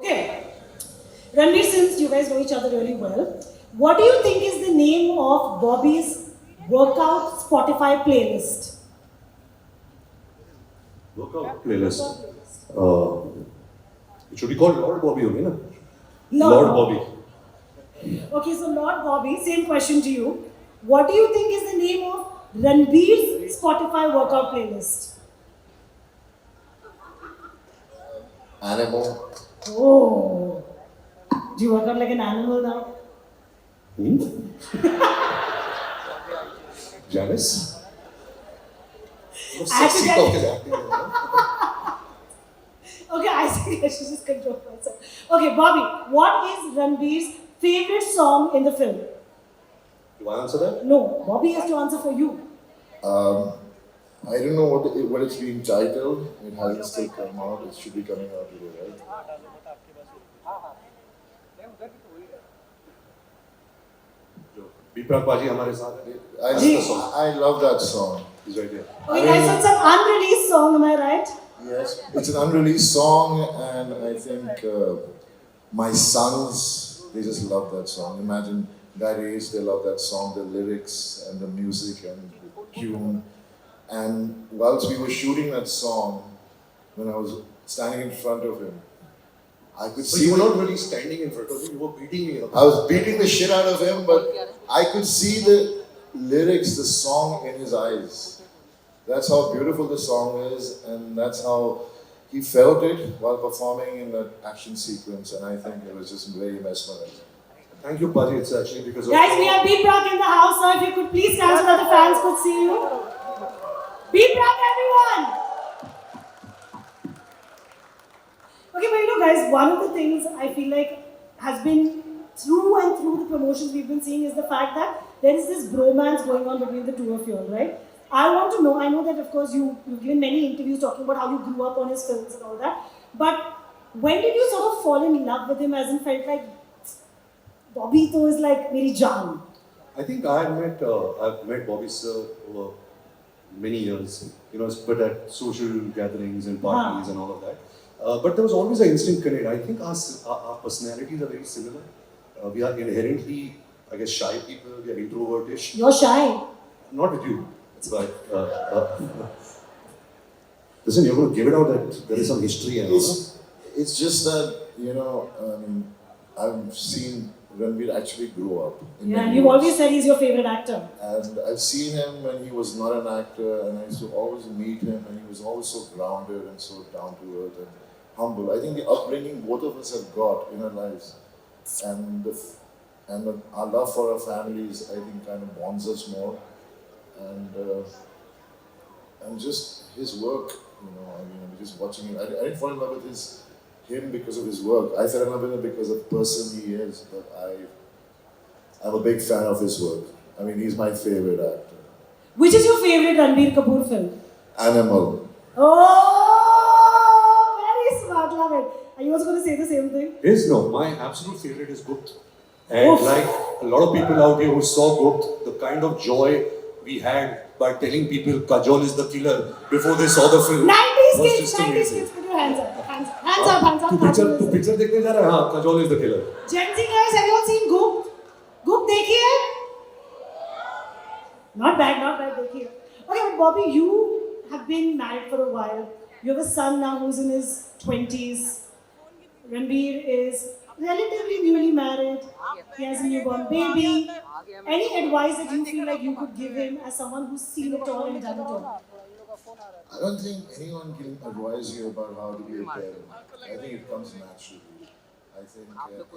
Okay. Ranveer, since you guys know each other really well, what do you think is the name of Bobby's workout Spotify playlist? Workout playlist. It should be called Lord Bobby only, na? Lord Lord Bobby. Bobby. Okay, so Lord Bobby, same question to you. What do you think is the name of Ranveer's Spotify workout playlist? Animal. Oh, do you work out like an animal now? Hmm? Janice? I have to Sexy get- talk is acting. You know? Okay, I think I should just control myself. Okay, Bobby, what is Ranveer's favorite song in the film? Do I answer that? No, Bobby has to answer for you. I don't know what it's being titled. It hasn't still come out. It should be coming out today, right? Biprak Baji हमारे साथ है. I, That's the song. I love that song. He's right there. Okay, guys, so it's an unreleased song, am I right? Yes, it's an unreleased song, and I think my sons, they just love that song. Imagine that age, they love that song, the lyrics and the music and the tune. And whilst we were shooting that song, when I was standing in front of him, I could So see. you were not really standing in front of me, you were beating me up. I was beating the shit out of him, but I could see the lyrics, the song in his eyes. That's how beautiful the song is, and that's how he felt it while performing in that action sequence, and I think it was just very mesmerizing. Thank you, Baji. It's actually because of... Guys, we have Beat Rock in the house, so if you could please stand so that the fans could see you. Beat Rock, everyone! Okay, but you know, guys, one of the things I feel like has been through and through the promotions we've been seeing is the fact that there is this bromance going on between the two of you all, right? I want to know, I know that of course you've given many interviews talking about how you grew up on his films and all that, but when did you sort of fall in love with him as in felt like Bobby to is like Meri Jaan? I think I've met Bobby sir over many years, you know, but at social gatherings and parties and all of that. But there was always an instant connect. I think our personalities are very similar. We are inherently, I guess, shy people. We are introvertish. You're shy. Not with you, but listen, you're going to give it out that there is some history and all. It's just that, I've seen Ranveer actually grow up. in Yeah, many and you've ways. always said he's your favorite actor. And I've seen him when he was not an actor, and I used to always meet him, and he was always so grounded and so down to earth and humble. I think the upbringing both of us have got in our lives, and our love for our families, I think, kind of bonds us more. And just his work, just watching him. I didn't fall in love with him because of his work. I fell in love with him because of the person he is. But I'm a big fan of his work. I mean, he's my favorite actor. Which is your favorite Ranbir Kapoor film? Animal. Oh, very smart, love it. Are you also going to say the same thing? No, my absolute favorite is Gupt. And Oof. like a lot of people out here who saw Gupt, the kind of joy we had by telling people Kajol is the killer before they saw the film 90s was kids, just 90s amazing. kids, put your hands up. Hands up, hands up. तू picture देखने जा रहा है? हाँ, Kajol is the killer. Gen Z guys, have you all seen Goop? Goop देखिए? Not bad, देखिए. Okay, but Bobby, you have been married for a while. You have a son now who's in his 20s. Ranbir is relatively newly married. He has a newborn baby. Any advice that you feel like you could give him as someone who's seen it all and done it all? I don't think anyone can advise you about how to be a parent. I think it comes naturally. I think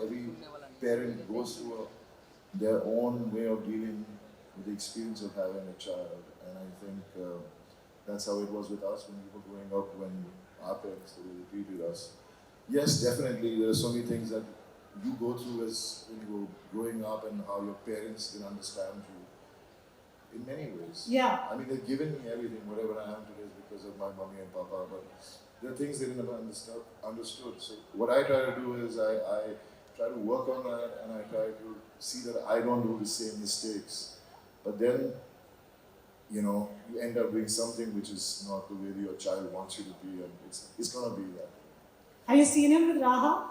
every parent goes through their own way of dealing with the experience of having a child. And I think that's how it was with us when we were growing up, when our parents, the way they treated us. Yes, definitely, there are so many things that you go through as when you were growing up and how your parents didn't understand you in many ways. Yeah. I mean, they've given me everything, whatever I am today is because of my mommy and papa, but there are things they didn't ever understood. So what I try to do is I try to work on that, and I try to see that I don't do the same mistakes. But then, you end up doing something which is not the way your child wants you to be, and it's gonna be that. Have you seen him with Raha?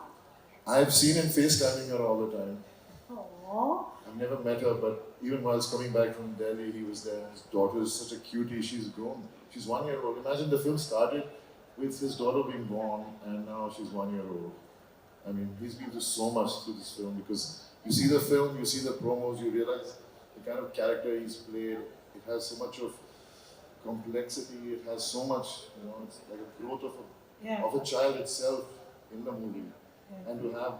I've seen him FaceTiming her all the time. Aww. I've never met her, but even while coming back from Delhi, he was there. His daughter is such a cutie. She's grown. She's 1 year old. Imagine the film started with his daughter being born, and now she's 1 year old. I mean, he's been through so much through this film because you see the film, you see the promos, you realize the kind of character he's played. It has so much of complexity. It has so much, it's like a growth of Yeah. a child itself in the movie. Yeah. And to have